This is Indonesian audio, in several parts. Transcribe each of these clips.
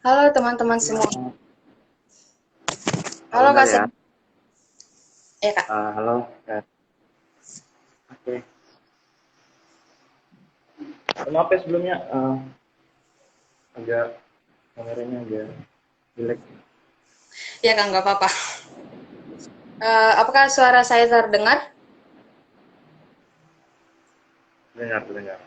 Halo teman-teman Ya, semua. Halo sebentar Kak ya. Sen. Ya Kak. Halo. Oke. Maaf ya sebelumnya agak kameranya agak jelek. Ya Kak, nggak apa-apa. Apakah suara saya terdengar? Dengar, dengar.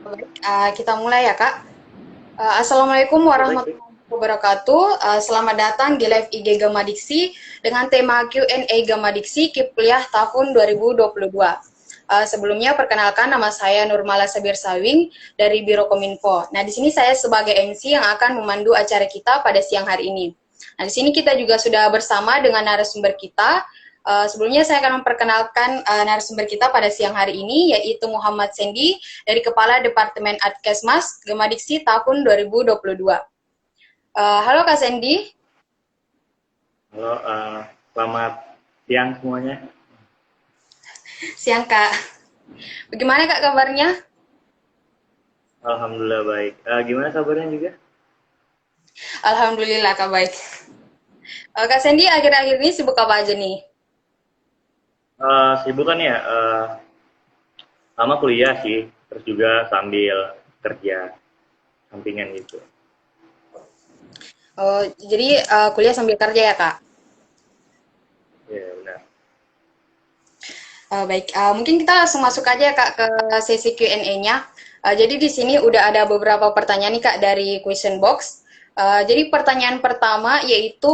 Baik, kita mulai ya Kak. Assalamualaikum Oke, baik, baik. warahmatullahi wabarakatuh. Selamat datang di live IG Gama Diksi dengan tema Q&A Gama Diksi KIP Kuliah tahun 2022. Sebelumnya perkenalkan nama saya Nurmala Sabir Sawing dari Biro Kominfo. Nah, di sini saya sebagai MC yang akan memandu acara kita pada siang hari ini. Nah, di sini kita juga sudah bersama dengan narasumber kita. Sebelumnya saya akan memperkenalkan narasumber kita pada siang hari ini, yaitu Muhammad Sendi dari Kepala Departemen Adkesmas Gemadiksi tahun 2022. Halo Kak Sendi. Halo, selamat siang semuanya. Siang Kak. Bagaimana Kak kabarnya? Alhamdulillah baik. Gimana kabarnya juga? Alhamdulillah Kak baik. Kak Sendi akhir-akhir ini sibuk apa aja nih? Sibuk kan ya? Sama kuliah sih, terus juga sambil kerja sampingan gitu. Oh, jadi kuliah sambil kerja ya Kak? Ya, benar. Baik, mungkin kita langsung masuk aja Kak ke sesi Q&A-nya. Jadi di sini udah ada beberapa pertanyaan nih Kak dari question box. Jadi pertanyaan pertama yaitu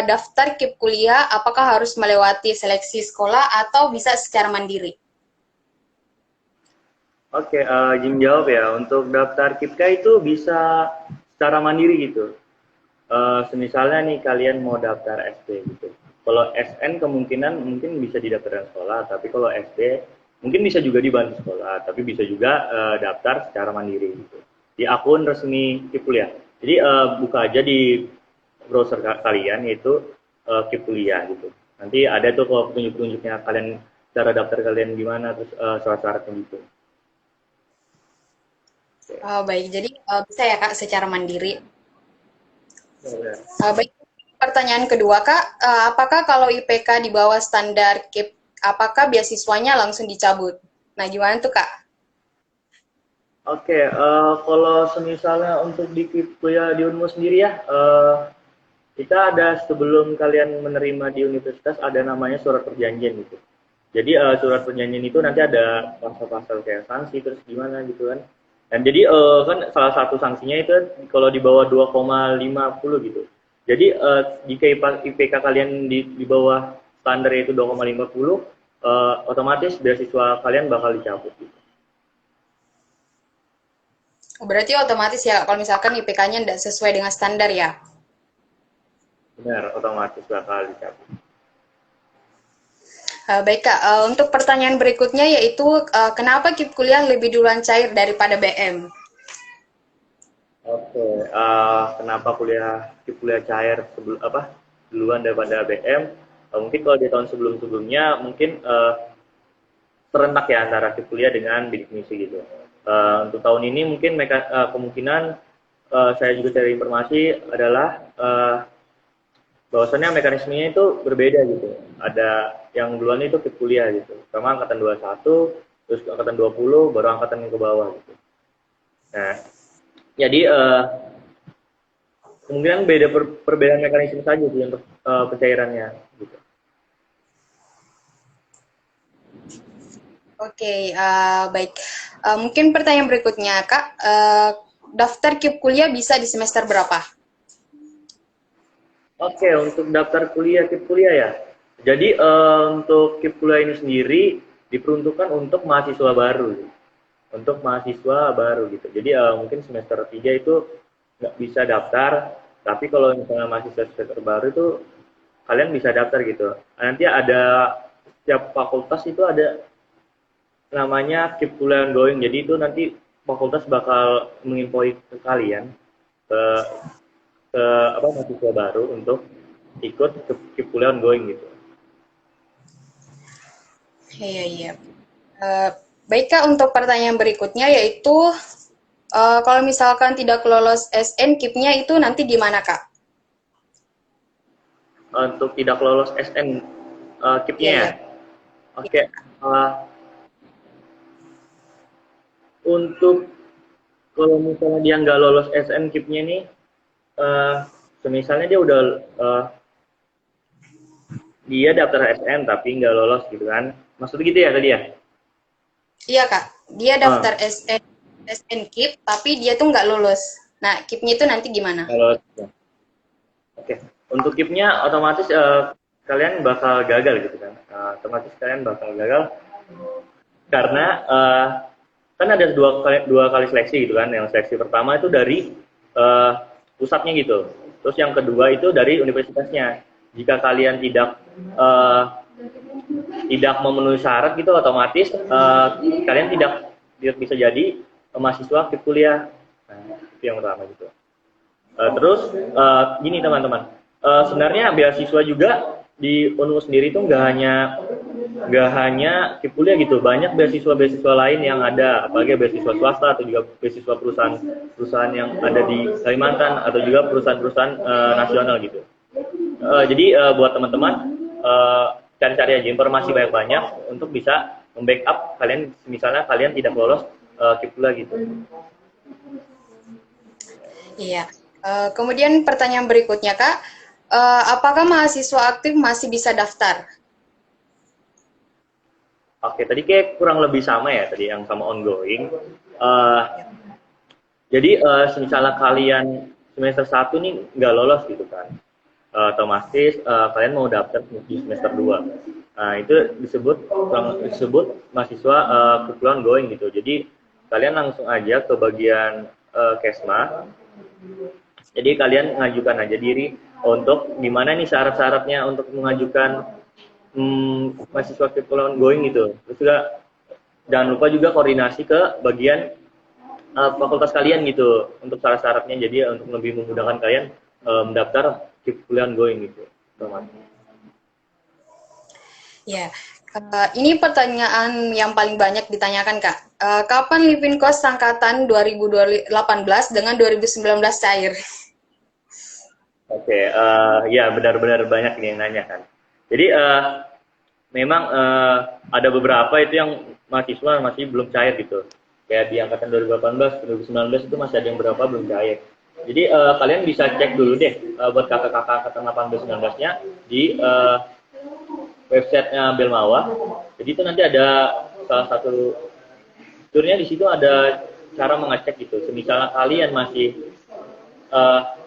daftar KIP kuliah apakah harus melewati seleksi sekolah atau bisa secara mandiri? Oke, izin jawab ya. Untuk daftar KIPKA itu bisa secara mandiri gitu. Semisalnya nih kalian mau daftar SD gitu. Kalau SN kemungkinan mungkin bisa didaftarkan sekolah, tapi kalau SD mungkin bisa juga dibantu sekolah, tapi bisa juga daftar secara mandiri gitu. Di akun resmi KIP Kuliah. Jadi buka aja di browser kalian yaitu KIP Kuliah gitu. Nanti ada tuh kalau petunjuk-petunjuknya kalian cara daftar kalian gimana terus syarat-syaratnya gitu. Baik, jadi bisa ya Kak secara mandiri. Ya. Baik, pertanyaan kedua Kak, apakah kalau IPK di bawah standar KIP, apakah beasiswanya langsung dicabut? Nah, gimana tuh Kak? Oke, kalau semisalnya untuk di kuliah di Unmu sendiri ya, kita ada sebelum kalian menerima di universitas ada namanya surat perjanjian gitu. Jadi surat perjanjian itu nanti ada pasal-pasal kayak sanksi terus gimana gitu kan. Dan jadi kan salah satu sanksinya itu kalau di bawah 2,50 gitu. Jadi jika IPK kalian di bawah standar itu 2,50, otomatis beasiswa kalian bakal dicabut gitu. Berarti otomatis ya kalau misalkan IPK-nya tidak sesuai dengan standar ya. Benar, otomatis bakal dicabut. Baik Kak, untuk pertanyaan berikutnya yaitu kenapa KIP kuliah lebih duluan cair daripada BM? Oke, kenapa kuliah cair sebelum apa duluan daripada BM? Mungkin kalau di tahun sebelum-sebelumnya mungkin serentak ya antara kuliah dengan bidik misi gitu. Untuk tahun ini mungkin kemungkinan saya juga cari informasi adalah bahwasannya mekanismenya itu berbeda gitu. Ada yang duluan itu kuliah gitu. Sama angkatan 21, terus angkatan 20, baru angkatan yang ke bawah gitu. Nah, jadi kemungkinan beda perbedaan mekanisme saja sih untuk pencairannya gitu. Oke, baik. Mungkin pertanyaan berikutnya Kak, daftar KIP kuliah bisa di semester berapa? Oke, untuk daftar kuliah KIP kuliah ya. Jadi untuk KIP kuliah ini sendiri diperuntukkan untuk mahasiswa baru. Untuk mahasiswa baru gitu. Jadi mungkin semester 3 itu nggak bisa daftar, tapi kalau misalnya mahasiswa semester baru itu kalian bisa daftar gitu. Nanti ada setiap fakultas itu ada namanya keep kuliah ongoing. Jadi itu nanti fakultas bakal menginfoi ke kalian ke ke apa mahasiswa baru untuk ikut keep kuliah ongoing gitu. Iya, iya. Eh, Baik Kak, untuk pertanyaan berikutnya yaitu kalau misalkan tidak lolos SN, KIP-nya itu nanti gimana Kak? Untuk tidak lolos SN Iya, KIP-nya ya. iya. Oke. eh, untuk kalau misalnya dia nggak lolos SN KIP-nya nih, eh semisalnya dia udah dia daftar SN tapi nggak lolos gitu kan. Maksudnya gitu ya tadi ya? Iya Kak, dia daftar Ah, SN KIP, tapi dia tuh nggak lulus. Nah, KIP-nya itu nanti gimana? nggak lolos. Oke. Untuk KIP-nya otomatis kalian bakal gagal gitu kan. Otomatis kalian bakal gagal karena kan ada dua kali seleksi gitu kan. Yang seleksi pertama itu dari eh, pusatnya gitu. Terus yang kedua itu dari universitasnya. Jika kalian eh, tidak memenuhi syarat gitu, otomatis kalian tidak bisa jadi mahasiswa aktif kuliah. Nah, itu yang pertama gitu. Terus gini teman-teman, sebenarnya beasiswa juga di UNU sendiri itu nggak hanya KIP kuliah gitu, banyak beasiswa-beasiswa lain yang ada, apalagi beasiswa swasta atau juga beasiswa perusahaan yang ada di Kalimantan atau juga perusahaan-perusahaan nasional gitu. Jadi buat teman-teman cari-cari aja informasi banyak-banyak untuk bisa membackup kalian, misalnya kalian tidak lolos KIP kuliah gitu. Iya. Kemudian pertanyaan berikutnya Kak, apakah mahasiswa aktif masih bisa daftar? Oke, tadi kayak kurang lebih sama ya tadi yang sama ongoing. Uh, jadi misalnya kalian semester 1 nih nggak lolos gitu kan, otomatis kalian mau daftar di semester 2. Nah, itu disebut mahasiswa kebetulan ongoing gitu. Jadi kalian langsung aja ke bagian Kesma. Jadi kalian mengajukan aja diri untuk gimana nih syarat-syaratnya untuk mengajukan mahasiswa kebetulan ongoing gitu. Terus juga jangan lupa juga koordinasi ke bagian fakultas kalian gitu untuk syarat-syaratnya, jadi untuk lebih memudahkan kalian mendaftar kuliah ongoing gitu. Ya, ini pertanyaan yang paling banyak ditanyakan Kak. Kapan living cost angkatan 2018 dengan 2019 cair? Oke, ya benar-benar banyak ini yang nanya kan. Jadi memang ada beberapa itu yang mahasiswa masih belum cair gitu. Kayak di angkatan 2018, 2019 itu masih ada yang berapa belum cair. Jadi kalian bisa cek dulu deh buat kakak-kakak angkatan 18 19-nya di websitenya Belmawa. Jadi itu nanti ada salah satu fiturnya, di situ ada cara mengecek gitu. Misalnya kalian masih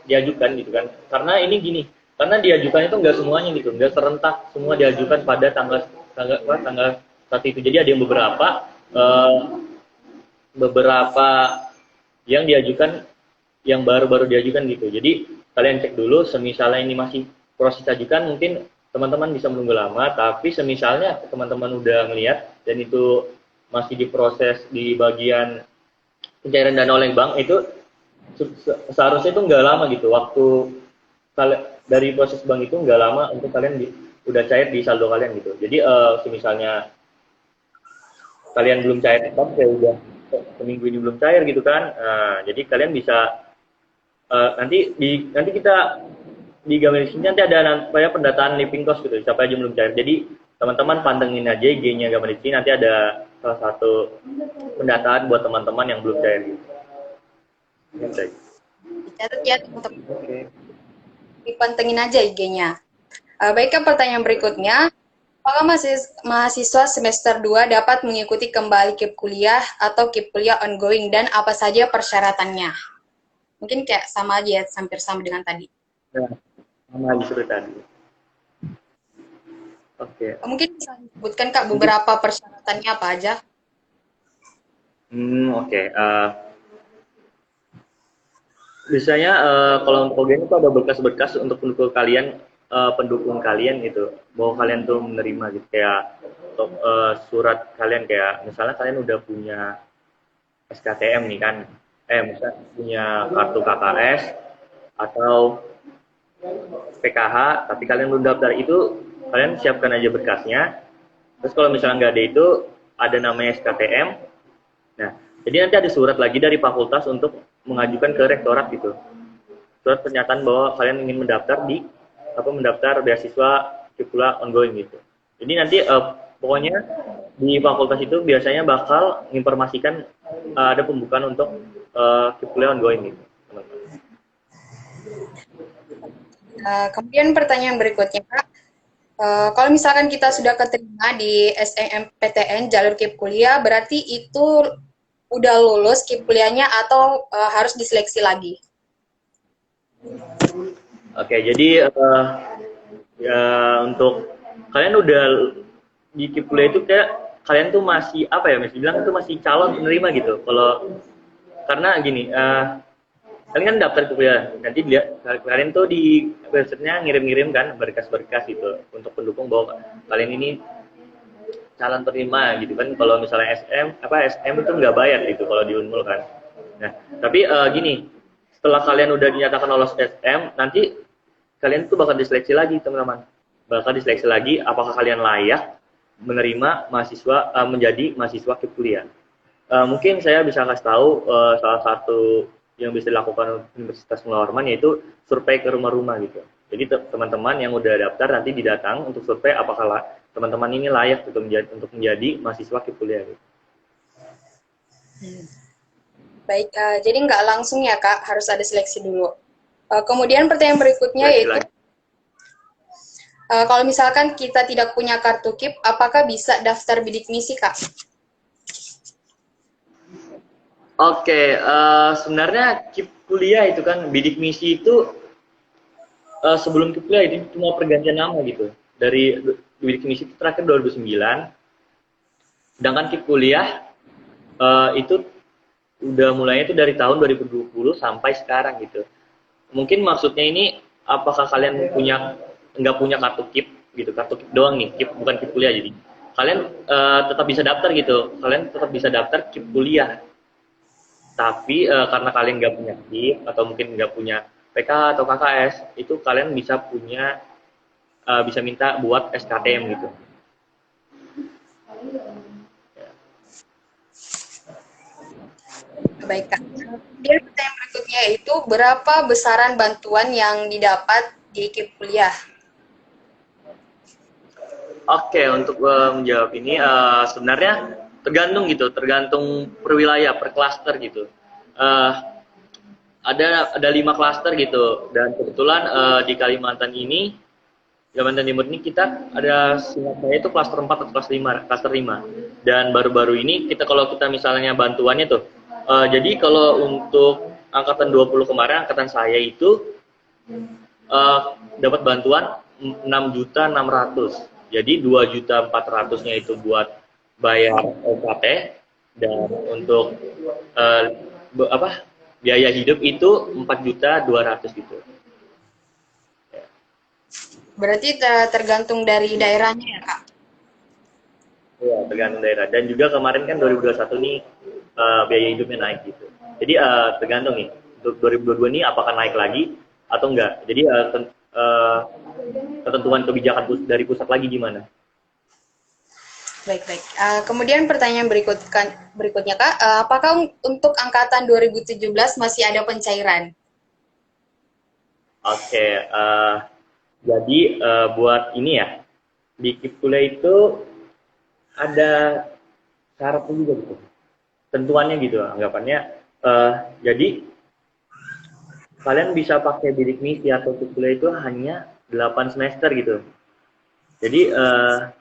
diajukan gitu kan. Karena ini gini, karena diajukan itu nggak semuanya gitu, nggak serentak semua diajukan pada tanggal saat itu. Jadi ada yang beberapa yang diajukan yang baru-baru diajukan gitu. Jadi kalian cek dulu, semisalnya ini masih proses ajukan, mungkin teman-teman bisa menunggu lama, tapi semisalnya teman-teman udah ngelihat dan itu masih diproses di bagian pencairan dana oleh bank, itu seharusnya itu nggak lama gitu. Waktu dari proses bank itu nggak lama untuk kalian udah cair di saldo kalian gitu. Jadi semisalnya kalian belum cair tetap, kayak udah seminggu ini belum cair gitu kan. Jadi kalian bisa nanti kita di gambar sini nanti ada kayak pendataan living cost gitu, siapa aja belum cair. Jadi teman-teman pantengin aja IG-nya gambar sini, nanti ada salah satu pendataan buat teman-teman yang belum cair gitu. Dicatat ya teman-teman, Oke. dipantengin aja IG-nya. Baiklah, pertanyaan berikutnya. Apakah mahasiswa semester 2 dapat mengikuti kembali KIP kuliah atau KIP kuliah ongoing dan apa saja persyaratannya? Mungkin kayak sama aja ya, hampir sama dengan tadi. Nah, sama seperti tadi. Oke. Mungkin bisa disebutkan Kak Mungkin beberapa persyaratannya apa aja? oke. Biasanya kalau untuk OGN itu ada berkas-berkas untuk pendukung kalian gitu, bahwa kalian tuh menerima gitu, kayak surat kalian, kayak misalnya kalian udah punya SKTM nih kan, misalnya punya kartu KKS atau PKH, tapi kalian belum daftar, itu kalian siapkan aja berkasnya. Terus kalau misalnya nggak ada itu, ada namanya SKTM. Nah, jadi nanti ada surat lagi dari fakultas untuk mengajukan ke rektorat gitu. Surat pernyataan bahwa kalian ingin mendaftar beasiswa Kipkuliah ongoing gitu. Jadi nanti pokoknya di fakultas itu biasanya bakal menginformasikan ada pembukaan untuk Kipkuliah ongoing gitu. Kemudian pertanyaan berikutnya, Kak. Kalau misalkan kita sudah keterima di SNMPTN jalur KIP kuliah, berarti itu udah lulus KIP kuliahnya atau harus diseleksi lagi? Oke, jadi ya untuk kalian udah di KIP kuliah itu kayak kalian tuh masih apa ya, masih bilang itu masih calon penerima gitu. Kalau karena gini, kalian kan daftar ke kuliah, nanti kalian tuh di websitenya ngirim-ngirim kan berkas-berkas gitu untuk pendukung bahwa kalian ini calon penerima gitu kan. Kalau misalnya SM itu nggak bayar gitu kalau di Unmul kan. Nah, tapi gini, setelah kalian udah dinyatakan lolos SM, nanti kalian tuh bakal diseleksi lagi teman-teman. Bakal diseleksi lagi apakah kalian layak menerima mahasiswa menjadi mahasiswa KIP kuliah. Mungkin saya bisa kasih tahu salah satu yang bisa dilakukan Universitas Mula Warman yaitu survei ke rumah-rumah gitu. Jadi teman-teman yang udah daftar nanti didatang untuk survei apakah teman-teman ini layak untuk menjadi mahasiswa KIP kuliah. Gitu. Baik, jadi nggak langsung ya Kak, harus ada seleksi dulu. Kemudian pertanyaan berikutnya yaitu, kalau misalkan kita tidak punya kartu KIP, apakah bisa daftar bidik misi Kak? Oke, sebenarnya KIP kuliah itu kan bidik misi itu sebelum KIP kuliah itu cuma pergantian nama gitu. Dari bidik misi itu terakhir 2009, sedangkan KIP kuliah itu udah mulainya itu dari tahun 2020 sampai sekarang gitu. Mungkin maksudnya ini apakah kalian nggak punya kartu KIP gitu, kartu KIP doang nih, KIP bukan KIP kuliah jadi. Kalian tetap bisa daftar gitu, kalian tetap bisa daftar KIP kuliah. Tapi karena kalian nggak punya KIP atau mungkin nggak punya PK atau KKS, itu kalian bisa bisa minta buat SKTM gitu. Baik Kak. Kemudian pertanyaan berikutnya itu berapa besaran bantuan yang didapat di KIP kuliah? Oke, untuk menjawab ini sebenarnya tergantung per wilayah, per klaster gitu. Ada 5 klaster gitu, dan kebetulan di Kalimantan Timur ini kita ada seingat saya itu klaster 4 atau klaster 5. Dan baru-baru ini kalau kita misalnya bantuannya tuh, jadi kalau untuk angkatan 20 kemarin, angkatan saya itu dapat bantuan 6.600.000. Jadi 2.400.000-nya itu buat bayar UKT, dan untuk biaya hidup itu 4.200.000 gitu. Berarti tergantung dari daerahnya ya Kak? Iya, tergantung daerah. Dan juga kemarin kan 2021 nih biaya hidupnya naik gitu. Jadi tergantung nih, untuk 2022 ini apakah naik lagi atau enggak. Jadi ketentuan kebijakan dari pusat lagi gimana? Baik. Kemudian pertanyaan berikutnya Kak, apakah untuk angkatan 2017 masih ada pencairan? Oke, jadi buat ini ya, di KIP kuliah itu ada syaratnya juga gitu, tentuannya gitu, anggapannya. Jadi kalian bisa pakai bidik misi atau KIP kuliah itu hanya 8 semester gitu. Jadi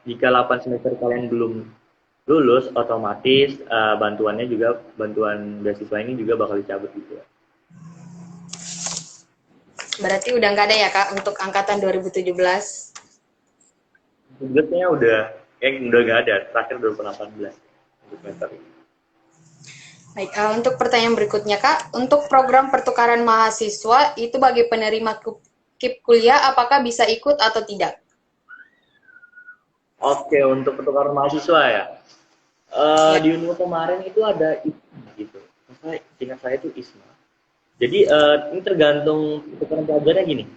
jika 8 semester kalian belum lulus, otomatis bantuan beasiswa ini juga bakal dicabut gitu. Berarti udah nggak ada ya Kak untuk angkatan 2017? Sebetulnya udah nggak ada, terakhir 2018 untuk semester ini. Baik, untuk pertanyaan berikutnya Kak, untuk program pertukaran mahasiswa itu bagi penerima KIP kuliah apakah bisa ikut atau tidak? Oke, untuk pertukaran mahasiswa ya. Di Unmul kemarin itu ada ISMA gitu. Ingat saya itu ISMA. Jadi ini tergantung pertukaran pelajarnya gini.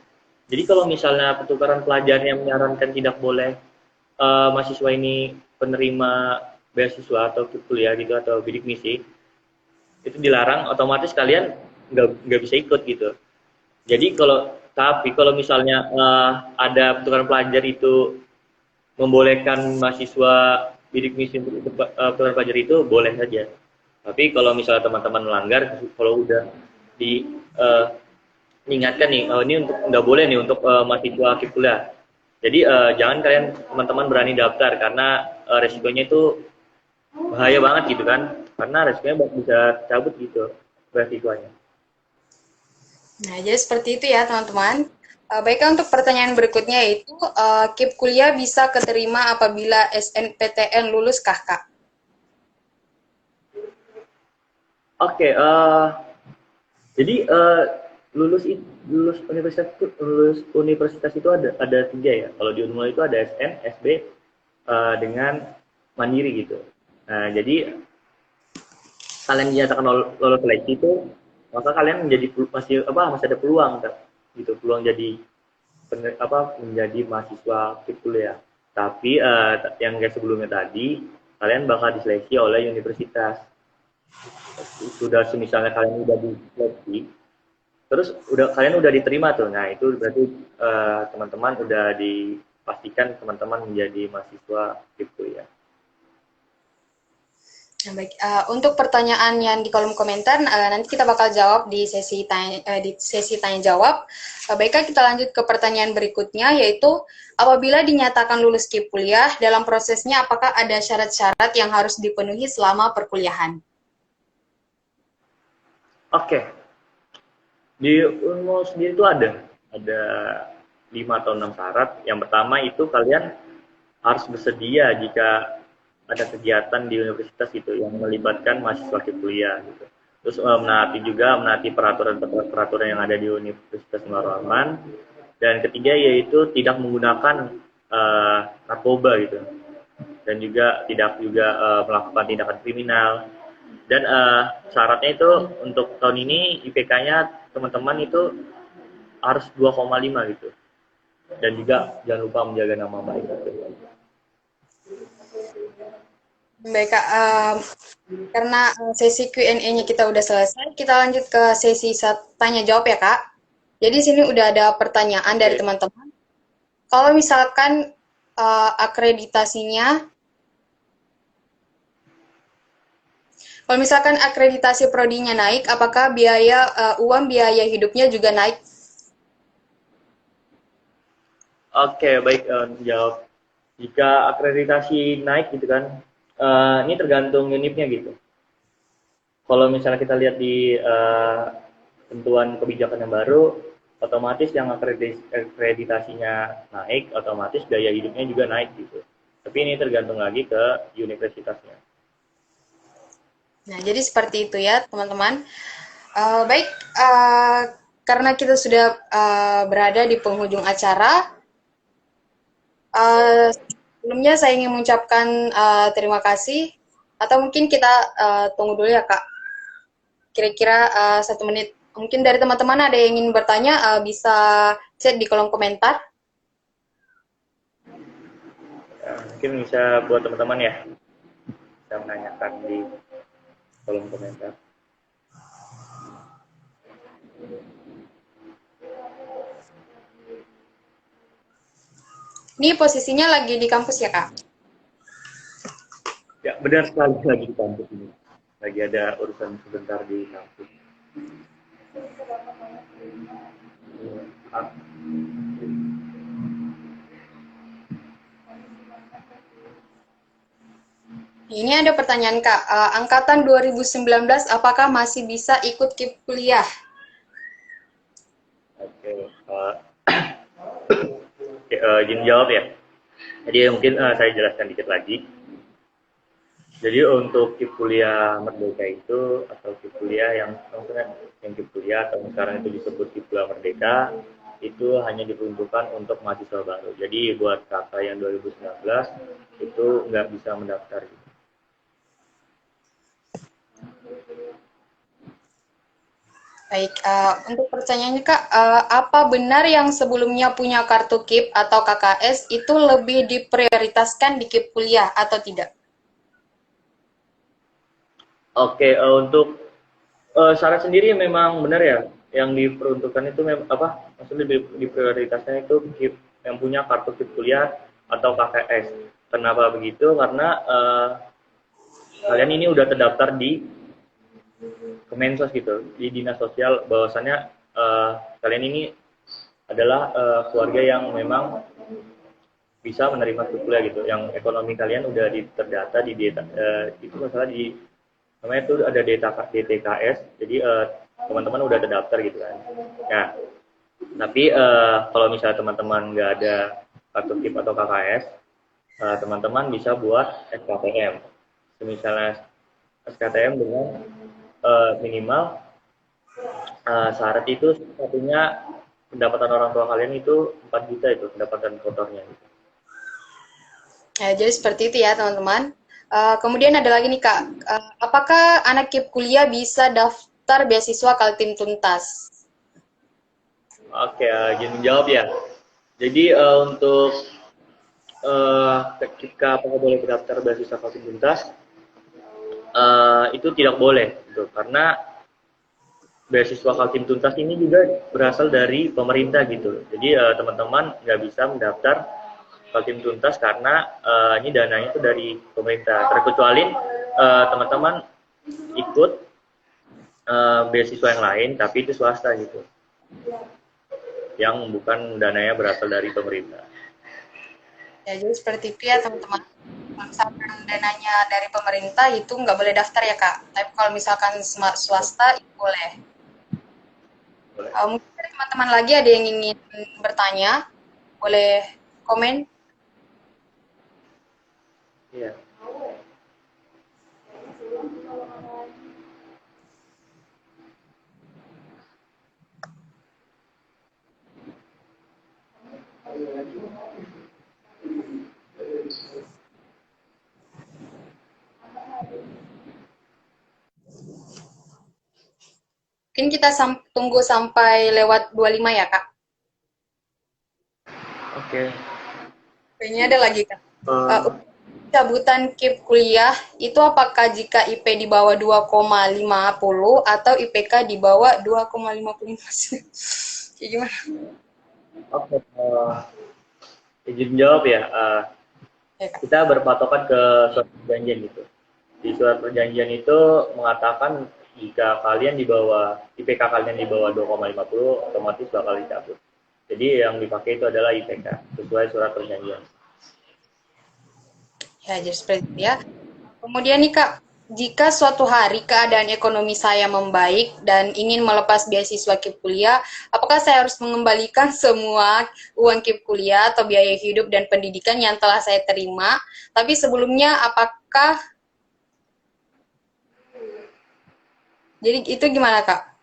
Jadi kalau misalnya pertukaran pelajarnya menyarankan tidak boleh mahasiswa ini penerima beasiswa atau kuliah gitu atau bidik misi itu dilarang, otomatis kalian nggak bisa ikut gitu. Jadi kalau misalnya ada pertukaran pelajar itu membolehkan mahasiswa bidik misi untuk ikut pertukaran pelajar itu boleh saja. Tapi kalau misalnya teman-teman melanggar, kalau udah diingatkan nih, ini untuk nggak boleh nih untuk mahasiswa aktif kuliah. Jadi jangan kalian teman-teman berani daftar karena resikonya itu bahaya banget gitu kan, karena resikonya bisa cabut gitu beasiswanya. Nah, jadi seperti itu ya teman-teman. Baiklah untuk pertanyaan berikutnya yaitu KIP kuliah bisa keterima apabila SNPTN lulus kah, Kak? Oke, jadi lulus universitas itu ada tiga ya. Kalau di Unmul itu ada SN, SB, dengan mandiri gitu. Nah, jadi kalian dinyatakan lolos seleksi itu, maka kalian masih ada peluang gitu, peluang jadi menjadi mahasiswa aktif kuliah. Tapi yang kayak sebelumnya tadi, kalian bakal diseleksi oleh universitas. Sudah misalnya kalian udah diseleksi, terus kalian udah diterima tuh. Nah, itu berarti teman-teman udah dipastikan teman-teman menjadi mahasiswa aktif kuliah. Nah, baik. Untuk pertanyaan yang di kolom komentar, nanti kita bakal jawab di sesi tanya jawab. Baiklah, kita lanjut ke pertanyaan berikutnya, yaitu apabila dinyatakan lulus KIP kuliah, dalam prosesnya apakah ada syarat-syarat yang harus dipenuhi selama perkuliahan? Oke, di Unmul sendiri itu ada 5 atau 6 syarat. Yang pertama itu kalian harus bersedia jika ada kegiatan di universitas gitu yang melibatkan mahasiswa kuliah gitu. Terus menaati peraturan yang ada di Universitas Nurul Rahman. Dan ketiga yaitu tidak menggunakan narkoba gitu. Dan juga tidak melakukan tindakan kriminal. Dan syaratnya itu untuk tahun ini IPK-nya teman-teman itu harus 2,5 gitu. Dan juga jangan lupa menjaga nama baik. Baik, Kak. Karena sesi Q&A-nya kita udah selesai, kita lanjut ke sesi tanya jawab ya, Kak. Jadi sini udah ada pertanyaan dari teman-teman. Kalau misalkan kalau misalkan akreditasi prodinya naik, apakah uang biaya hidupnya juga naik? Oke, baik, jawab. Jika akreditasi naik gitu kan, ini tergantung unitnya gitu. Kalau misalnya kita lihat di tentuan kebijakan yang baru, otomatis yang akreditasinya naik, otomatis gaya hidupnya juga naik gitu. Tapi ini tergantung lagi ke universitasnya. Nah, jadi seperti itu ya, teman-teman. Baik, karena kita sudah berada di penghujung acara, sebelumnya saya ingin mengucapkan terima kasih, atau mungkin kita tunggu dulu ya, Kak. Kira-kira 1 menit. Mungkin dari teman-teman ada yang ingin bertanya, bisa chat di kolom komentar. Mungkin bisa buat teman-teman ya, bisa menanyakan di kolom komentar. Ini posisinya lagi di kampus ya, Kak? Ya, benar sekali, lagi di kampus ini. Lagi ada urusan sebentar di kampus. Ini ada pertanyaan, Kak. Angkatan 2019, apakah masih bisa ikut KIP kuliah? Oke, izin jawab ya. Jadi mungkin saya jelaskan dikit lagi. Jadi untuk KIP kuliah Merdeka itu, atau KIP kuliah yang KIP kuliah atau sekarang itu disebut KIP kuliah Merdeka, itu hanya diperuntukkan untuk mahasiswa baru. Jadi buat kakak yang 2019 itu nggak bisa mendaftar. Baik, untuk pertanyaannya Kak, apa benar yang sebelumnya punya kartu KIP atau KKS itu lebih diprioritaskan di KIP kuliah atau tidak? Oke, untuk syarat sendiri memang benar ya, yang diperuntukkan itu apa? Maksudnya diprioritasnya itu yang punya kartu KIP kuliah atau KKS. Kenapa begitu? Karena kalian ini udah terdaftar di Kemensos gitu, di Dinas Sosial, bahwasannya kalian ini adalah keluarga yang memang bisa menerima KIP kuliah gitu, yang ekonomi kalian udah terdata di data, itu masalah di namanya itu ada DTKS, jadi teman-teman udah terdaftar gitu kan. Nah, tapi kalau misalnya teman-teman nggak ada kartu KIP atau KKS, teman-teman bisa buat SKTM. Misalnya SKTM dengan minimal syarat itu satunya pendapatan orang tua kalian itu 4 juta itu pendapatan kotornya. Ya, jadi seperti itu ya teman-teman. Kemudian ada lagi nih Kak, apakah anak KIP kuliah bisa daftar beasiswa Kaltim Tuntas? Oke, izin menjawab ya. Jadi untuk ketika apakah boleh berdaftar beasiswa Kaltim Tuntas, itu tidak boleh, gitu. Karena beasiswa Kaltim Tuntas ini juga berasal dari pemerintah gitu. Jadi teman-teman nggak bisa mendaftar Kaltim Tuntas karena ini dananya itu dari pemerintah. Terkecuali teman-teman ikut beasiswa yang lain, tapi itu swasta gitu, yang bukan dananya berasal dari pemerintah. Ya, jadi seperti itu ya teman-teman. Kalau misalkan dananya dari pemerintah itu nggak boleh daftar ya Kak. Tapi kalau misalkan swasta itu boleh. Boleh. Mungkin dari teman-teman lagi ada yang ingin bertanya, boleh komen. Iya. Mungkin kita tunggu sampai lewat 25 ya Kak. Oke. Kayaknya ada lagi Kak. Uh, Cabutan KIP kuliah itu apakah jika IP di bawah 2,50 atau IPK di bawah 2,55? Kayak gimana? Oke. Izin jawab ya. Ya, Kak. Kita berpatokan ke surat perjanjian gitu. Di surat perjanjian itu mengatakan jika kalian di bawah IPK kalian di bawah 2,50 otomatis bakal dicabut. Jadi yang dipakai itu adalah IPK sesuai surat perjanjian. Ya, jadi seperti itu ya. Kemudian nih Kak, jika suatu hari keadaan ekonomi saya membaik dan ingin melepas beasiswa KIP kuliah, apakah saya harus mengembalikan semua uang KIP kuliah atau biaya hidup dan pendidikan yang telah saya terima? Tapi sebelumnya apakah jadi itu gimana Kak?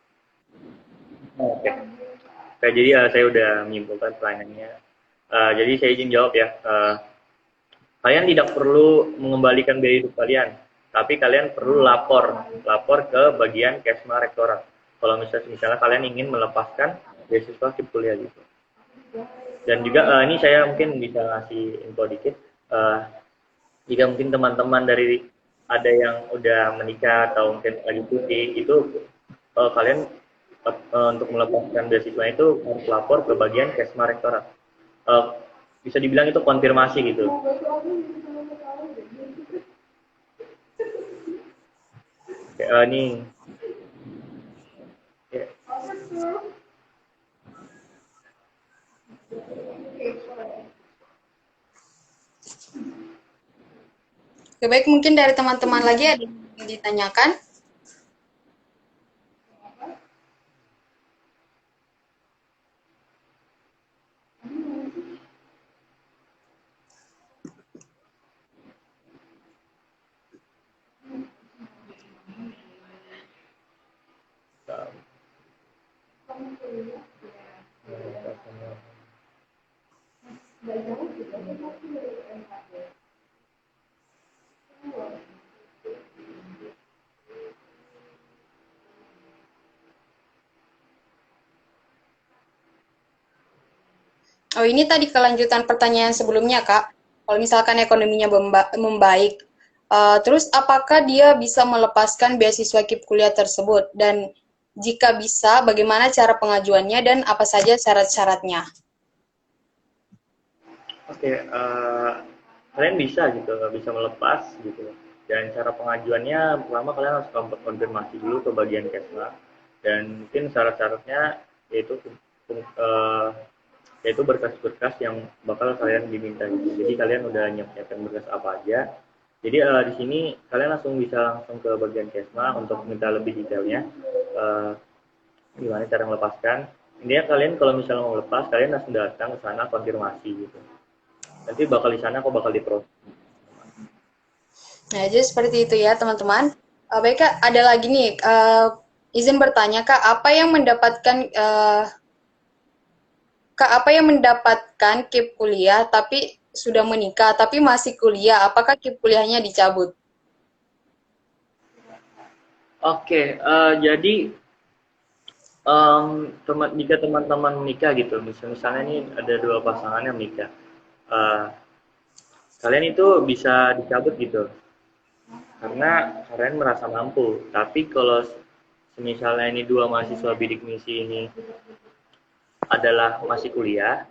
Oke. Oke, jadi saya udah menyimpulkan pertanyaannya. Jadi saya izin jawab ya. Kalian tidak perlu mengembalikan biaya hidup kalian, tapi kalian perlu lapor ke bagian Kesma Rektorat. Kalau misalnya kalian ingin melepaskan beasiswa KIP kuliah gitu. Dan juga ini saya mungkin bisa ngasih info dikit. Jika mungkin teman-teman dari ada yang udah menikah atau mungkin lagi cuti, itu kalian untuk melepaskan beasiswa itu harus lapor ke bagian Kesma Rektorat. Bisa dibilang itu konfirmasi gitu. Nih. Ya. Oke, baik, mungkin dari teman-teman lagi ada yang ditanyakan. Oh, ini tadi kelanjutan pertanyaan sebelumnya, Kak. Kalau misalkan ekonominya membaik, Terus apakah dia bisa melepaskan beasiswa KIP kuliah tersebut? Dan jika bisa, bagaimana cara pengajuannya dan apa saja syarat-syaratnya? Oke, kalian bisa gitu, bisa melepas gitu. Dan cara pengajuannya, pertama kalian harus konfirmasi dulu ke bagian Kesma. Dan mungkin syarat-syaratnya yaitu yaitu berkas-berkas yang bakal kalian diminta gitu. Jadi kalian udah nyiapin berkas apa aja. Jadi di sini kalian bisa langsung ke bagian Kesma untuk minta lebih detailnya. Eh, Gimana cara melepaskan. Intinya kalian kalau misalnya mau lepas, kalian langsung datang ke sana konfirmasi gitu. Nanti bakal di sana kok bakal diproses. Nah, jadi seperti itu ya, teman-teman. Baik, Kak, ada lagi nih. Izin bertanya, Kak, apa yang mendapatkan Kak, apa yang mendapatkan KIP kuliah tapi sudah menikah tapi masih kuliah? Apakah KIP kuliahnya dicabut? Oke, jadi jika teman-teman menikah gitu, misalnya ini ada dua pasangan yang menikah, eh, kalian itu bisa dicabut gitu, karena kalian merasa mampu. Tapi kalau misalnya ini dua mahasiswa bidik misi ini adalah masih kuliah,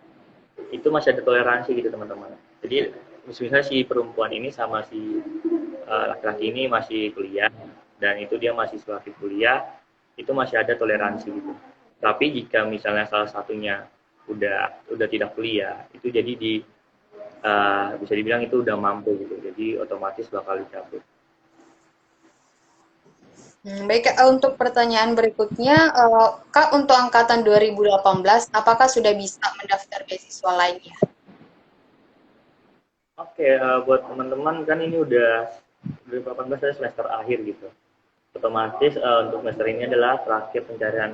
itu masih ada toleransi gitu teman-teman. Jadi misalnya si perempuan ini sama si laki-laki ini masih kuliah dan itu dia mahasiswa kuliah, itu masih ada toleransi gitu. Tapi jika misalnya salah satunya udah tidak kuliah, itu jadi bisa dibilang itu udah mampu gitu. Jadi otomatis bakal dicabut. Baik, Kak, untuk pertanyaan berikutnya, Kak, untuk angkatan 2018, apakah sudah bisa mendaftar beasiswa lainnya? Oke, buat teman-teman kan ini udah 2018 saya semester akhir gitu. Otomatis untuk semester ini adalah terakhir pencarian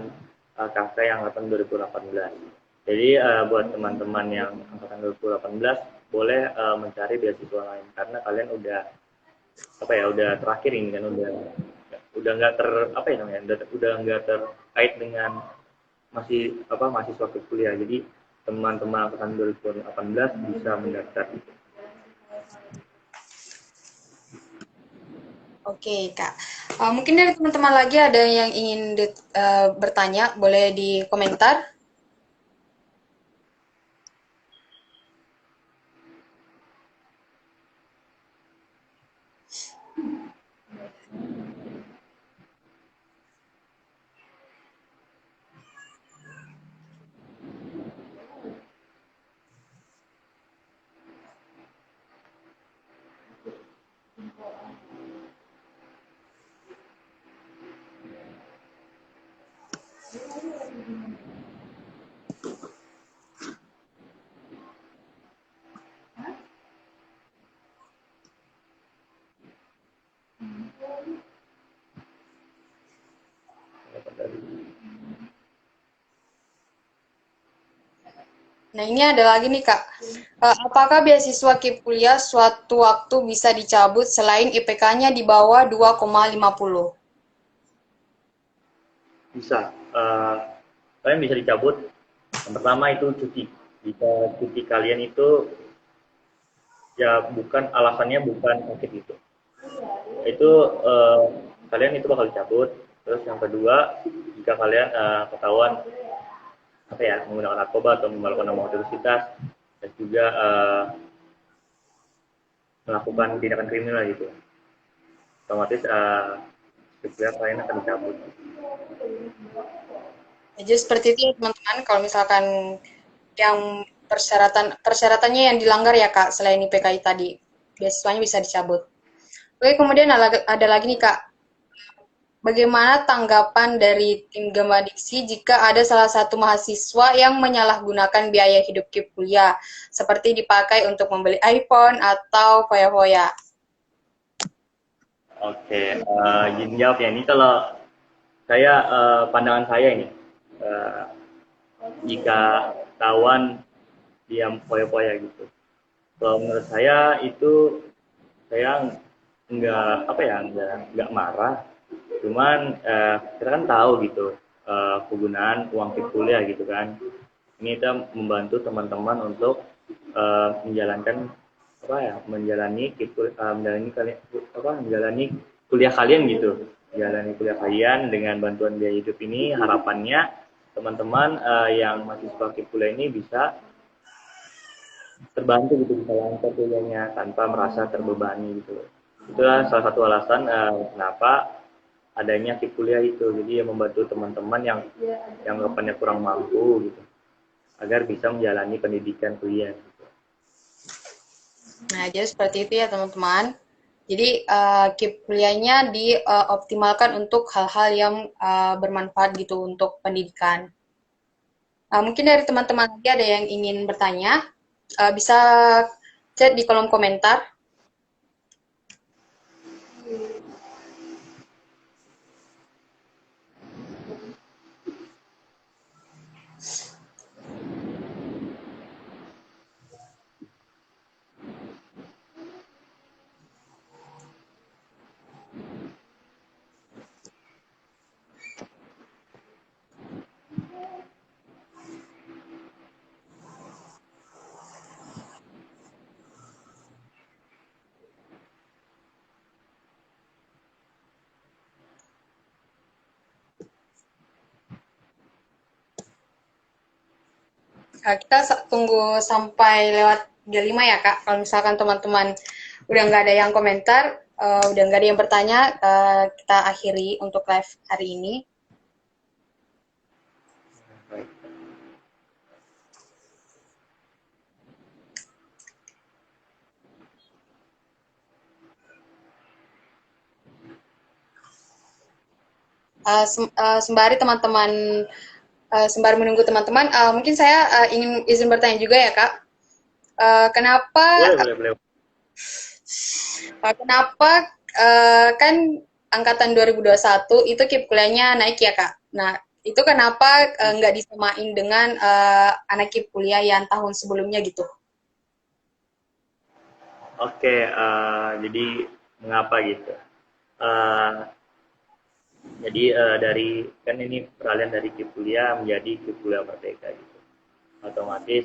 KK yang angkatan 2018. Jadi buat teman-teman yang angkatan 2018 boleh mencari beasiswa lain karena kalian udah apa ya udah terakhir ini kan udah nggak ter apa ya namanya udah nggak terkait dengan masih apa mahasiswa kuliah. Jadi teman-teman angkatan 2018 bisa mendaftar. Oke, Kak. Mungkin dari teman-teman lagi ada yang ingin bertanya, boleh di komentar. Nah, ini ada lagi nih, Kak. Apakah beasiswa KIP kuliah suatu waktu bisa dicabut selain IPK-nya di bawah 2,50? Bisa kalian bisa dicabut. Yang pertama itu cuti. Jika cuti kalian itu ya bukan alasannya bukan sakit gitu. Itu kalian itu bakal dicabut. Terus yang kedua, jika kalian ketahuan apa ya menggunakan narkoba atau melakukan abortivitas dan juga melakukan tindakan kriminal gitu, otomatis kalian akan dicabut. Jadi seperti itu ya, teman-teman. Kalau misalkan yang persyaratannya yang dilanggar ya, Kak, selain IPK tadi, beasiswanya bisa dicabut. Oke, kemudian ada lagi nih, Kak. Bagaimana tanggapan dari tim Gema Diksi jika ada salah satu mahasiswa yang menyalahgunakan biaya hidup KIP kuliah, seperti dipakai untuk membeli iPhone atau foya-foya? Oke, izin jawab ya. Ini kalau saya pandangan saya ini, uh, jika tawan diam poya-poya gitu. Kalau menurut saya itu saya nggak apa ya nggak marah, cuman kita kan tahu gitu kegunaan uang tip kuliah gitu kan. Ini kita membantu teman-teman untuk menjalankan apa ya, menjalani kuliah kalian gitu, menjalani kuliah kalian dengan bantuan biaya hidup ini. Harapannya teman-teman yang mahasiswa KIP kuliah ini bisa terbantu gitu, bisa lancar kuliahnya tanpa merasa terbebani gitu. Itulah salah satu alasan kenapa adanya KIP kuliah itu. Jadi ya membantu teman-teman yang anggapannya kurang mampu gitu, agar bisa menjalani pendidikan kuliah gitu. Nah, jadi seperti itu ya teman-teman. Jadi KIP kuliahnya dioptimalkan untuk hal-hal yang bermanfaat gitu untuk pendidikan. Mungkin dari teman-teman lagi ada yang ingin bertanya, bisa chat di kolom komentar. Kita tunggu sampai lewat jam 5 ya Kak. Kalau misalkan teman-teman udah nggak ada yang komentar, udah nggak ada yang bertanya, kita akhiri untuk live hari ini. Sembari teman-teman sembari menunggu teman-teman, mungkin saya ingin izin bertanya juga ya Kak. Kenapa Boleh. kenapa kan angkatan 2021 itu KIP kuliahnya naik ya Kak. Nah, itu kenapa nggak disamain dengan anak KIP kuliah yang tahun sebelumnya gitu? Oke, jadi mengapa gitu? Uh, dari kan ini peralihan dari KIP kuliah menjadi KIP kuliah merdeka gitu. Otomatis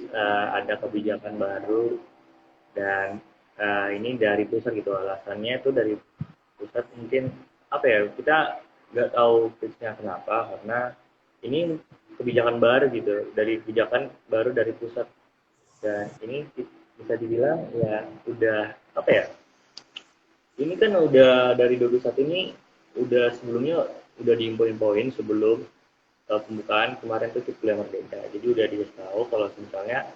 ada kebijakan baru dan ini dari pusat gitu. Alasannya itu dari pusat mungkin apa ya, kita nggak tahu fixnya kenapa, karena ini kebijakan baru gitu, dari kebijakan baru dari pusat, dan ini bisa dibilang ya udah apa ya, ini kan udah dari 21 ini udah sebelumnya udah diinfo-infoin sebelum pembukaan kemarin tuh kuliah merdeka, jadi udah dikasih tahu kalau misalnya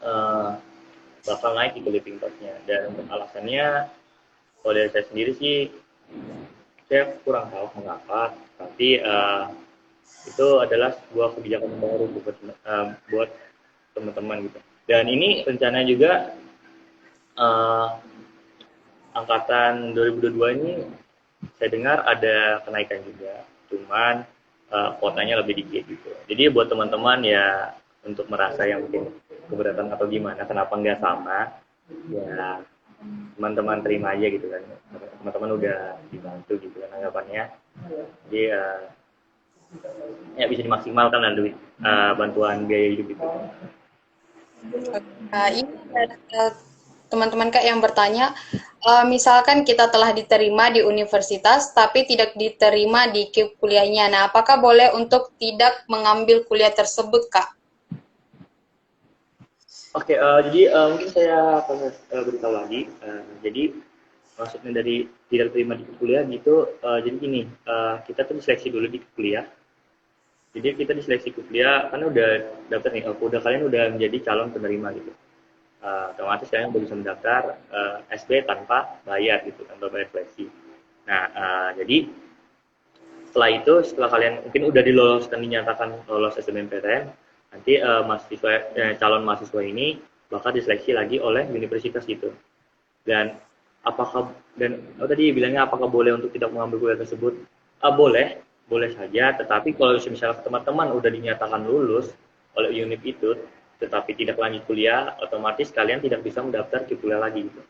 uh, bakal naik di kuliah tingkatnya. Dan alasannya kalau dari saya sendiri sih saya kurang tahu mengapa, tapi itu adalah sebuah kebijakan baru buat teman-teman gitu. Dan ini rencana juga uh, angkatan 2022 ini saya dengar ada kenaikan juga, cuman kuotanya lebih dikit gitu. Jadi buat teman-teman ya, untuk merasa yang mungkin keberatan atau gimana, kenapa nggak sama, ya teman-teman terima aja gitu kan. Teman-teman udah dibantu gitu kan anggapannya. Jadi ya bisa dimaksimalkan lah duit bantuan biaya hidup itu. Ini ada teman-teman Kak yang bertanya, misalkan kita telah diterima di universitas tapi tidak diterima di KIP kuliahnya, nah apakah boleh untuk tidak mengambil kuliah tersebut Kak? Oke, jadi mungkin saya akan beritahu lagi. Jadi maksudnya dari tidak terima di kuliah gitu, jadi gini, kita tuh diseleksi dulu di kuliah. Jadi kita diseleksi kuliah karena udah daftar nih, udah kalian udah menjadi calon penerima gitu. Otomatis kalian udah bisa mendaftar SB tanpa bayar gitu, tanpa bayar seleksi. Nah, jadi setelah itu, setelah kalian mungkin udah diloloskan, dinyatakan lolos SBMPTN, nanti calon mahasiswa ini bakal diseleksi lagi oleh universitas gitu. Dan tadi bilangnya apakah boleh untuk tidak mengambil kuliah tersebut? Boleh saja. Tetapi kalau misalnya teman-teman udah dinyatakan lulus oleh univ itu, tetapi tidak lanjut kuliah, otomatis kalian tidak bisa mendaftar ke kuliah lagi gitu.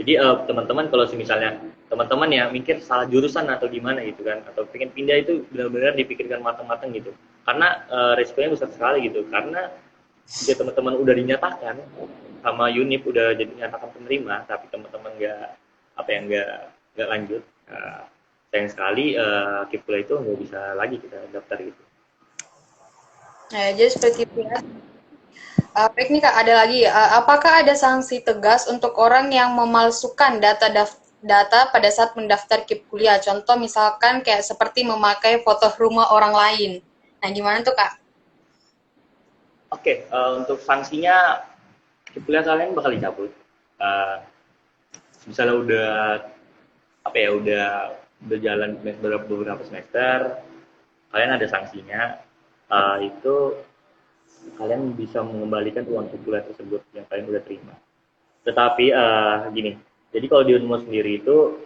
Jadi teman-teman kalau misalnya teman-teman yang mikir salah jurusan atau gimana gitu kan, atau pengen pindah, itu benar-benar dipikirkan matang-matang gitu. Karena resikonya besar sekali gitu. Karena jika teman-teman udah dinyatakan sama unit udah jadi nyatakan penerima, tapi teman-teman nggak lanjut, sayang sekali KIP kuliah itu nggak bisa lagi kita daftar gitu. Nah, jadi seperti itu ya. Baik nih Kak, ada lagi. Apakah ada sanksi tegas untuk orang yang memalsukan data pada saat mendaftar KIP kuliah? Contoh misalkan kayak seperti memakai foto rumah orang lain. Nah, gimana tuh Kak? Oke, untuk sanksinya KIP kuliah kalian bakal dicabut. Uh, Misalnya udah jalan beberapa semester, kalian ada sanksinya. Itu kalian bisa mengembalikan uang kuliah tersebut yang kalian udah terima. Tetapi gini, jadi kalau di Unmul sendiri itu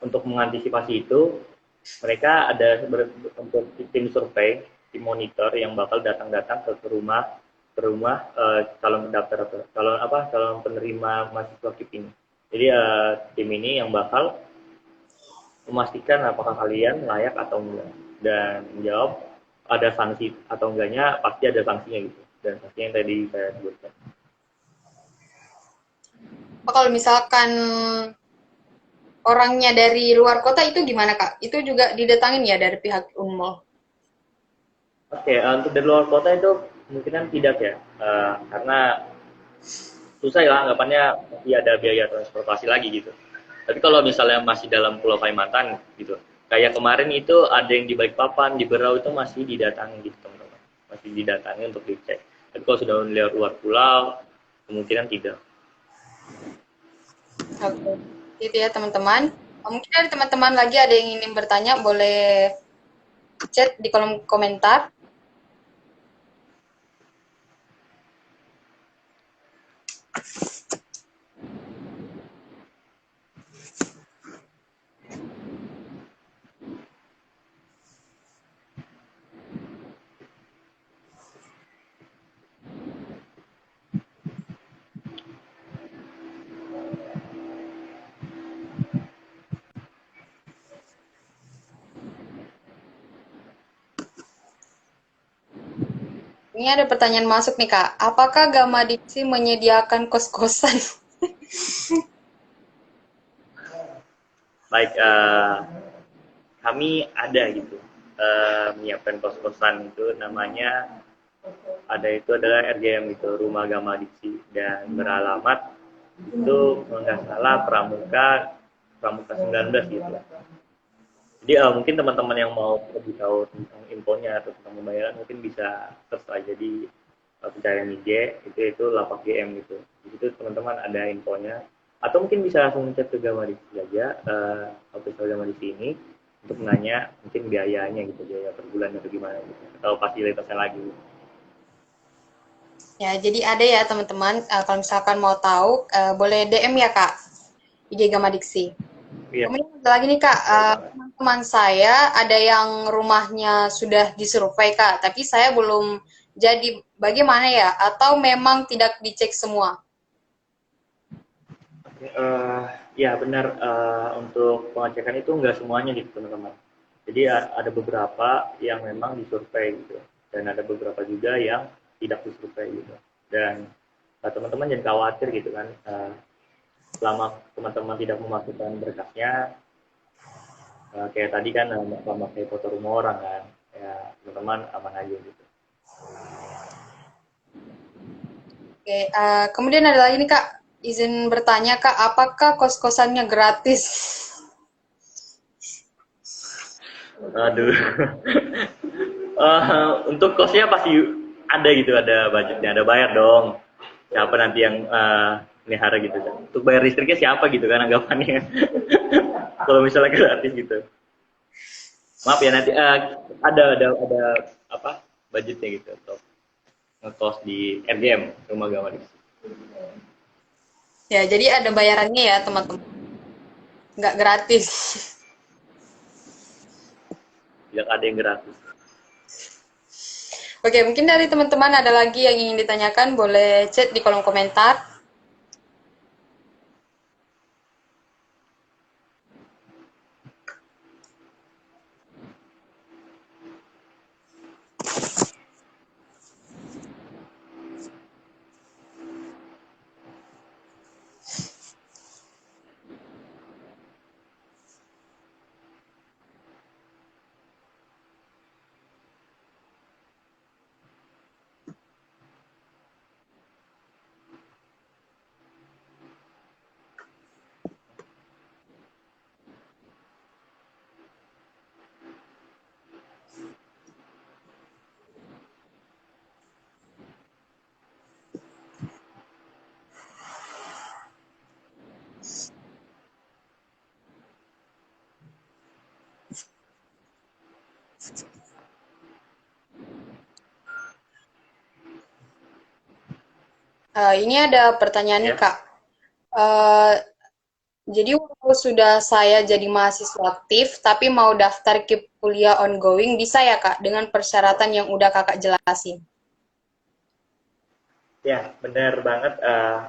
untuk mengantisipasi itu mereka ada untuk tim survei, tim monitor yang bakal datang-datang ke rumah calon pendaftar atau calon penerima mahasiswa KIP ini. Jadi tim ini yang bakal memastikan apakah kalian layak atau enggak dan menjawab ada sanksi atau enggaknya pasti ada sanksinya gitu dan sanksinya yang tadi saya sebutkan. Kalau misalkan orangnya dari luar kota itu gimana Kak? Itu juga didatangin ya dari pihak Unmul? Oke, untuk dari luar kota itu kemungkinan tidak ya, karena susah ya anggapannya masih ada biaya transportasi lagi gitu. Tapi kalau misalnya masih dalam Pulau Kalimantan gitu, kayak kemarin itu ada yang di Balikpapan, di Berau itu masih didatangi gitu teman-teman, masih didatangi untuk dicek. Tapi kalau sudah lewat luar pulau, kemungkinan tidak. Oke, itu ya teman-teman. Mungkin dari teman-teman lagi ada yang ingin bertanya, boleh chat di kolom komentar. Ini ada pertanyaan masuk nih Kak. Apakah Gama Diksi menyediakan kos-kosan? Baik, kami ada gitu menyiapkan kos-kosan itu namanya itu adalah RGM itu Rumah Gama Diksi dan beralamat itu nggak salah Pramuka 19 gitu. Jadi mungkin teman-teman yang mau lebih tahu tentang infonya atau tentang pembayaran mungkin bisa search aja di pencarian IG itu lapak GM gitu. Di situ teman-teman ada infonya atau mungkin bisa langsung chat ke Gama Diksi aja official Gama Diksi ini untuk nanya mungkin biayanya gitu, biaya per bulan atau gimana gitu atau fasilitasnya lagi. Ya, jadi ada ya teman-teman. Kalau misalkan mau tahu, boleh DM ya Kak, IG Gama Diksi. Iya. Kemudian ada lagi nih Kak, teman-teman saya ada yang rumahnya sudah disurvei Kak, tapi saya belum jadi. Bagaimana ya? Atau memang tidak dicek semua? Ya benar untuk pengecekan itu nggak semuanya gitu teman-teman. Jadi ada beberapa yang memang disurvei gitu dan ada beberapa juga yang tidak disurvei gitu. Dan teman-teman jangan khawatir gitu kan. Selama teman-teman tidak memasukkan berkasnya, kayak tadi kan memakai foto rumah orang kan, ya teman-teman aman aja gitu. Oke, kemudian ada lagi nih Kak, izin bertanya Kak, apakah kos-kosannya gratis? Aduh. Untuk kosnya pasti ada gitu, ada budgetnya, ada bayar dong. Siapa nanti yang melihara gitu kan. Untuk bayar listriknya siapa gitu kan anggapannya. Kalau misalnya gratis gitu. Maaf ya nanti ada apa budgetnya gitu untuk ngekos di RGM Rumah Gama Diksi. Ya, jadi ada bayarannya ya teman-teman, nggak gratis. Tidak ada yang gratis. Oke, mungkin dari teman-teman ada lagi yang ingin ditanyakan, boleh chat di kolom komentar. Ini ada pertanyaan nih Ya. Kak. Eh, jadi waktu sudah saya jadi mahasiswa aktif, tapi mau daftar KIP kuliah ongoing, bisa ya Kak, dengan persyaratan yang udah Kakak jelasin? Ya, benar banget,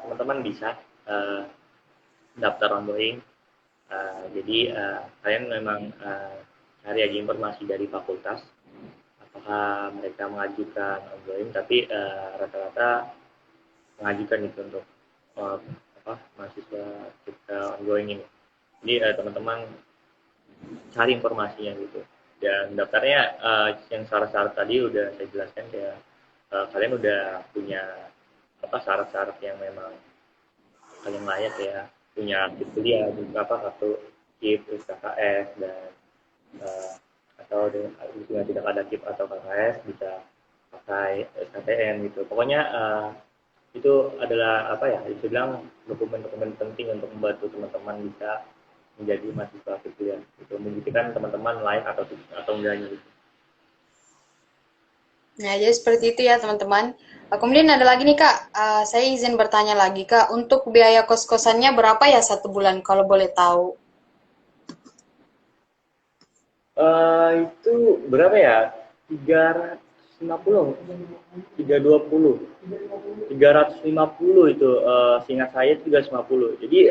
teman-teman bisa eh, daftar ongoing. Jadi kalian memang cari aja informasi dari fakultas, apakah mereka mengajukan ongoing, tapi rata-rata mengajukan itu untuk eh, mahasiswa kita ongoing ini. Jadi teman-teman cari informasinya gitu. Dan daftarnya yang syarat-syarat tadi udah saya jelaskan, kayak kalian udah punya syarat-syarat yang memang kalian layak ya, punya aktif kuliah, apa kartu KIP, terus KKS, dan eh, atau dengan tidak ada KIP atau KKS bisa pakai SKTN gitu. Pokoknya itu adalah apa ya, bisa bilang dokumen-dokumen penting untuk membantu teman-teman bisa menjadi mahasiswa aktif kuliah. Itu membuktikan teman-teman layak atau enggaknya gitu. Nah, jadi seperti itu ya teman-teman. Kemudian ada lagi nih Kak, saya izin bertanya lagi Kak, untuk biaya kos-kosannya berapa ya satu bulan kalau boleh tahu? Itu berapa ya? 350, 320, 350 itu, seingat saya 350. Jadi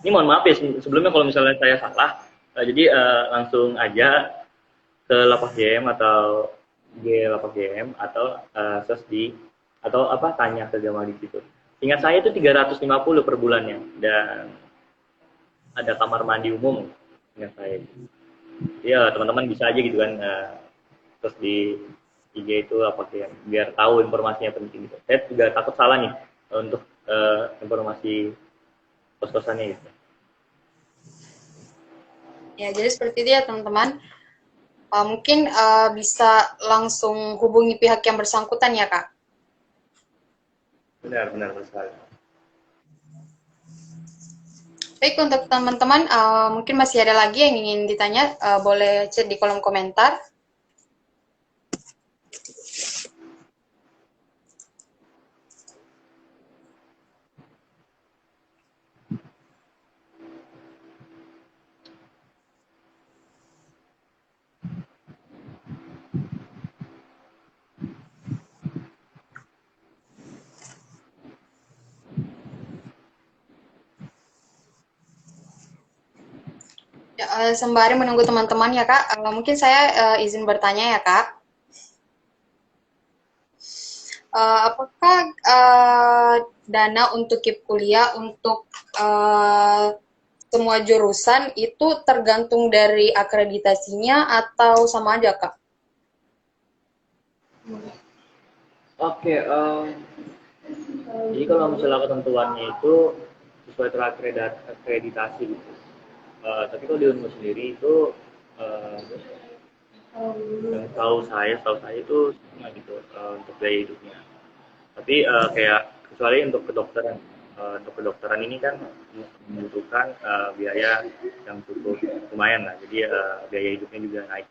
ini mohon maaf ya sebelumnya kalau misalnya saya salah. Jadi langsung aja ke Lapak GM atau G Lapak GM atau search di atau apa tanya ke Gamal di situ. Ingat saya itu 350 per bulannya, dan ada kamar mandi umum, ingat saya. Iya, teman-teman bisa aja gitu kan, terus di IG itu apa kayak biar tahu informasinya penting gitu. Saya juga takut salah nih untuk informasi kos-kosannya gitu. Ya, jadi seperti itu ya teman-teman. Mungkin bisa langsung hubungi pihak yang bersangkutan ya Kak. Benar, benar sekali. Baik, untuk teman-teman, mungkin masih ada lagi yang ingin ditanya, boleh chat di kolom komentar. Ya, sembari menunggu teman-teman ya Kak, mungkin saya izin bertanya ya Kak. Apakah dana untuk KIP kuliah untuk semua jurusan itu tergantung dari akreditasinya atau sama aja Kak? Oke, jadi kalau misalnya ketentuannya itu sesuai terakreditasi gitu. Tapi kalau di Unmu sendiri itu uh, yang tahu saya itu nggak gitu untuk biaya hidupnya. Tapi kayak kecuali untuk kedokteran ini kan membutuhkan biaya yang cukup lumayan lah. Jadi biaya hidupnya juga naik.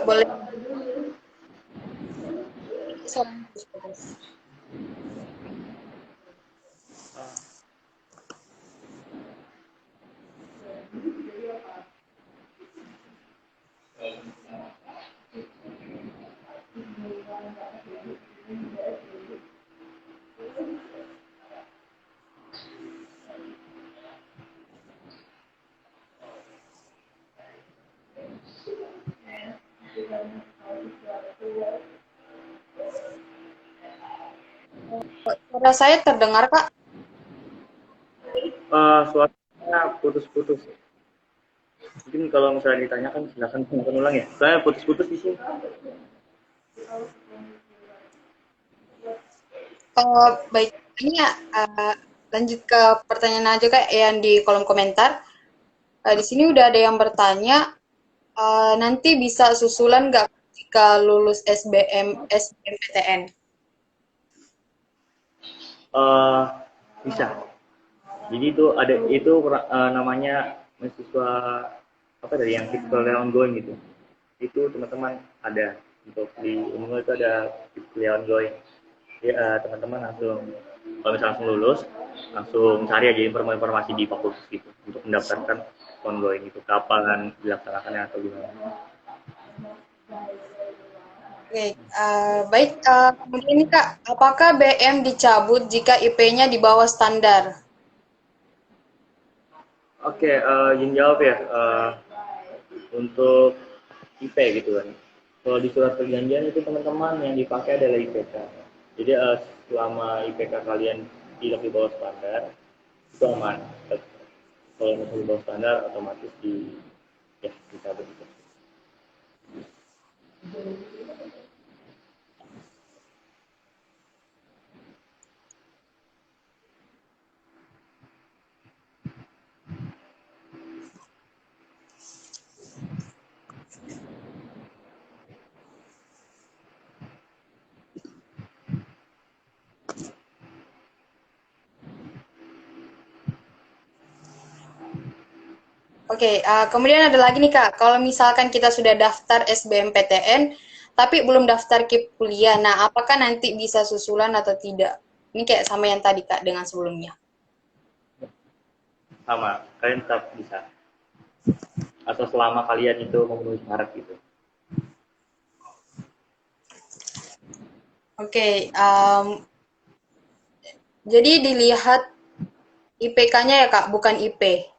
Boleh. Suara saya terdengar Kak? Suaranya putus-putus. Mungkin kalau misalnya ditanyakan silakan tanyakan ulang ya. Saya putus-putus di sini. Baik, ini ya, lanjut ke pertanyaan aja Kak yang di kolom komentar. Di sini udah ada yang bertanya, nanti bisa susulan nggak jika lulus SBMPTN? Eh bisa. Jadi itu namanya mahasiswa apa dari yang kuliah ongoing gitu. Itu teman-teman ada untuk di Unggul itu ada kuliah ongoing. Jadi teman-teman langsung kalau misalnya langsung lulus langsung cari aja informasi di fakultas gitu untuk mendaftarkan ongoing itu kapan dilaksanakannya atau gimana. Oke, baik. Kemudian ini Kak, apakah BM dicabut jika IP-nya di bawah standar? Oke, izin jawab ya. Untuk IP gitu kan. Kalau di surat perjanjian itu teman-teman yang dipakai adalah IPK. Jadi selama IPK kalian tidak di bawah standar, itu aman. Kalau misalnya di bawah standar, otomatis ya bisa begitu. Oke, kemudian ada lagi nih Kak, kalau misalkan kita sudah daftar SBMPTN, tapi belum daftar KIP kuliah, nah apakah nanti bisa susulan atau tidak? Ini kayak sama yang tadi Kak dengan sebelumnya. Sama, kalian tetap bisa. Atau selama kalian itu memenuhi syarat gitu. Oke, jadi dilihat IPK-nya ya Kak, bukan IP.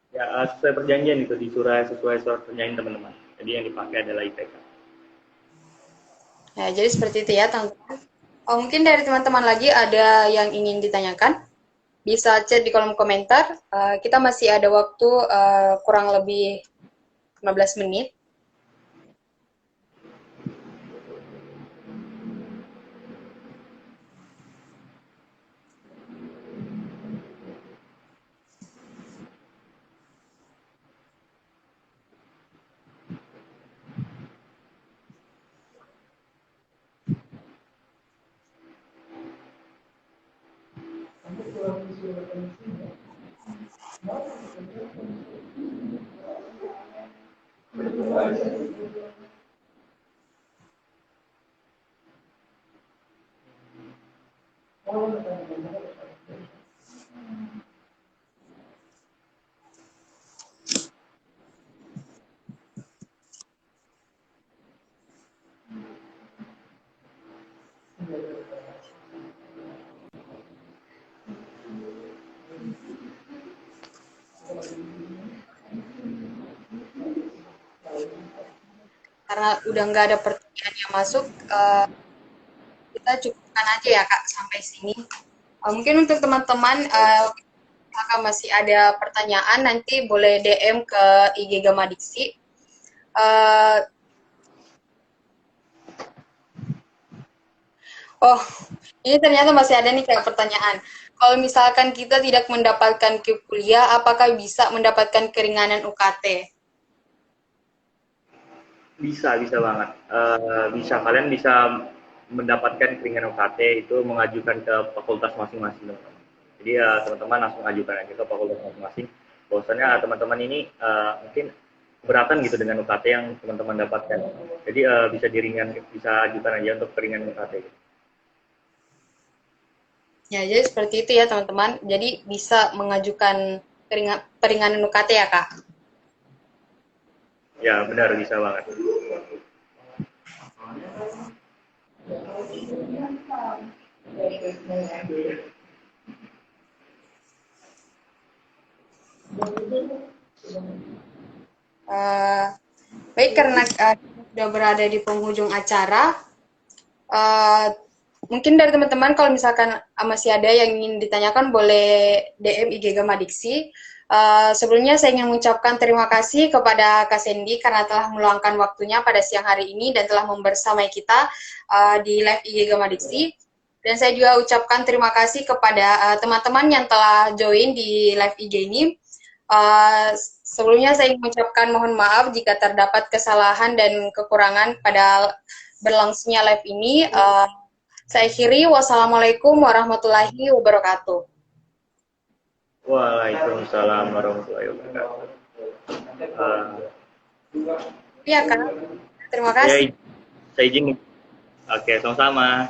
Ya, sesuai perjanjian itu sesuai surat perjanjian teman-teman. Jadi yang dipakai adalah IPK. Ya, jadi seperti itu ya teman-teman. Oh, mungkin dari teman-teman lagi ada yang ingin ditanyakan? Bisa chat di kolom komentar. Kita masih ada waktu kurang lebih 15 menit. Karena udah nggak ada pertanyaan yang masuk, kita cukupkan aja ya Kak sampai sini. Mungkin untuk teman-teman, jika masih ada pertanyaan, nanti boleh DM ke IG Gamadiksi. Oh, ini ternyata masih ada nih kayak pertanyaan. Kalau misalkan kita tidak mendapatkan KIP kuliah, apakah bisa mendapatkan keringanan UKT? Bisa banget. Bisa kalian bisa mendapatkan keringanan UKT itu mengajukan ke fakultas masing-masing teman-teman. Jadi teman-teman langsung ajukan aja ke fakultas masing-masing. Bahwasanya teman-teman ini mungkin keberatan gitu dengan UKT yang teman-teman dapatkan. Jadi bisa ajukan aja untuk keringanan UKT. Ya, jadi seperti itu ya teman-teman. Jadi bisa mengajukan keringanan UKT ya Kak? Ya benar, bisa banget. Baik, karena sudah berada di penghujung acara, mungkin dari teman-teman kalau misalkan masih ada yang ingin ditanyakan boleh DM IG Gamadiksi. Sebelumnya saya ingin mengucapkan terima kasih kepada Kak Sandy karena telah meluangkan waktunya pada siang hari ini dan telah membersamai kita di live IG Gamadiksi. Dan saya juga ucapkan terima kasih kepada teman-teman yang telah join di live IG ini. Sebelumnya saya ingin mengucapkan mohon maaf jika terdapat kesalahan dan kekurangan pada berlangsungnya live ini. Saya akhiri, wassalamualaikum warahmatullahi wabarakatuh. Waalaikumsalam warahmatullahi wabarakatuh. Uh, Iya, Kak. Terima ya, kasih. saya izin. Oke, sama-sama.